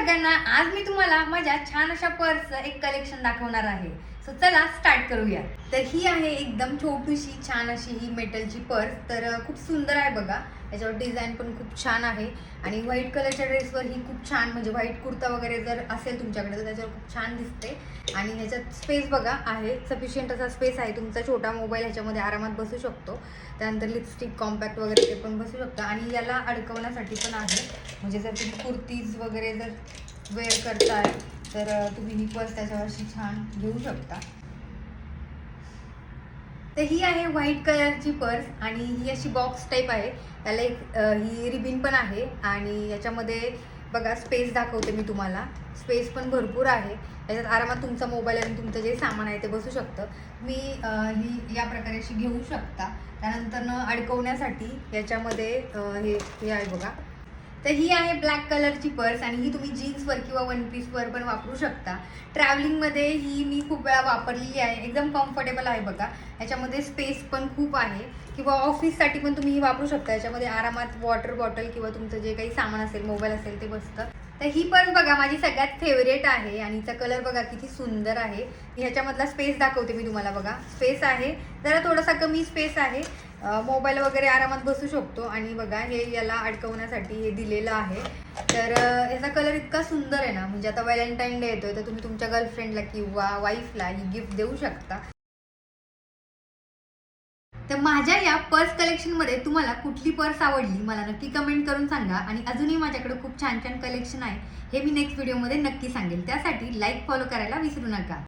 सगळ्यांना, आज मी तुम्हाला माझ्या छान अशा पर्सचं एक कलेक्शन दाखवणार आहे. सो चला स्टार्ट करूया. तर ही आहे एकदम छोटीशी छान अशी ही मेटलची पर्स. तर खूप सुंदर आहे बघा. याच्यावर डिझाईन पण खूप छान आहे आणि व्हाईट कलरच्या ड्रेसवर ही खूप छान, म्हणजे व्हाईट कुर्ता वगैरे जर असेल तुमच्याकडे तर त्याच्यावर खूप छान दिसते. आणि ह्याच्यात स्पेस बघा आहे, सफिशियंट असा स्पेस आहे. तुमचा छोटा मोबाईल ह्याच्यामध्ये आरामात बसू शकतो. त्यानंतर लिपस्टिक, कॉम्पॅक्ट वगैरे ते पण बसू शकतं. आणि याला अडकवण्यासाठी पण आहे, म्हणजे जर तुम्ही कुर्तीज वगैरे जर वेअर करताय तर तुम्ही ही पर्स त्याच्यावरशी छान घेऊ शकता. तर ही आहे व्हाईट कलरची पर्स आणि ही अशी बॉक्स टाईप आहे. त्याला एक ही रिबिन पण आहे आणि याच्यामध्ये बघा स्पेस दाखवते मी तुम्हाला. स्पेस पण भरपूर आहे. याच्यात आरामात तुमचा मोबाईल आणि तुमचं जे सामान आहे ते बसू शकतं. मी ही या प्रकारे अशी घेऊ शकता. त्यानंतर अडकवण्यासाठी याच्यामध्ये हे आहे बघा. तर ही आहे ब्लॅक कलरची पर्स आणि ही तुम्ही जीन्सवर किंवा वन पीसवर पण वापरू शकता. ट्रॅव्हलिंगमध्ये ही मी खूप वेळा वापरलेली आहे. एकदम कम्फर्टेबल आहे बघा. याच्यामध्ये स्पेस पण खूप आहे किंवा ऑफिससाठी पण तुम्ही ही वापरू शकता. याच्यामध्ये आरामात वॉटर बॉटल किंवा तुमचं जे काही सामान असेल, मोबाईल असेल ते बसतं. तर ही पर्स बघा माझी सगळ्यात फेवरेट आहे आणि हिचा कलर बघा किती सुंदर आहे. ह्याच्यामधला स्पेस दाखवते मी तुम्हाला बघा. स्पेस आहे, जरा थोडासा कमी स्पेस आहे. मोबाईल वगैरे आरामात बसू शकतो. आणि बघा हे याला अडकवण्यासाठी हे दिलेलं आहे. तर याचा कलर इतका सुंदर आहे ना, म्हणजे आता व्हॅलेंटाईन डे येतोय तर तुम्ही तुमच्या गर्लफ्रेंडला किंवा वाईफला ही गिफ्ट देऊ शकता. तर माझ्या या पर्स कलेक्शनमध्ये तुम्हाला कुठली पर्स आवडली मला नक्की कमेंट करून सांगा. आणि अजूनही माझ्याकडे खूप छान छान कलेक्शन आहे, हे मी नेक्स्ट व्हिडिओमध्ये नक्की सांगेल. त्यासाठी लाईक, फॉलो करायला विसरू नका.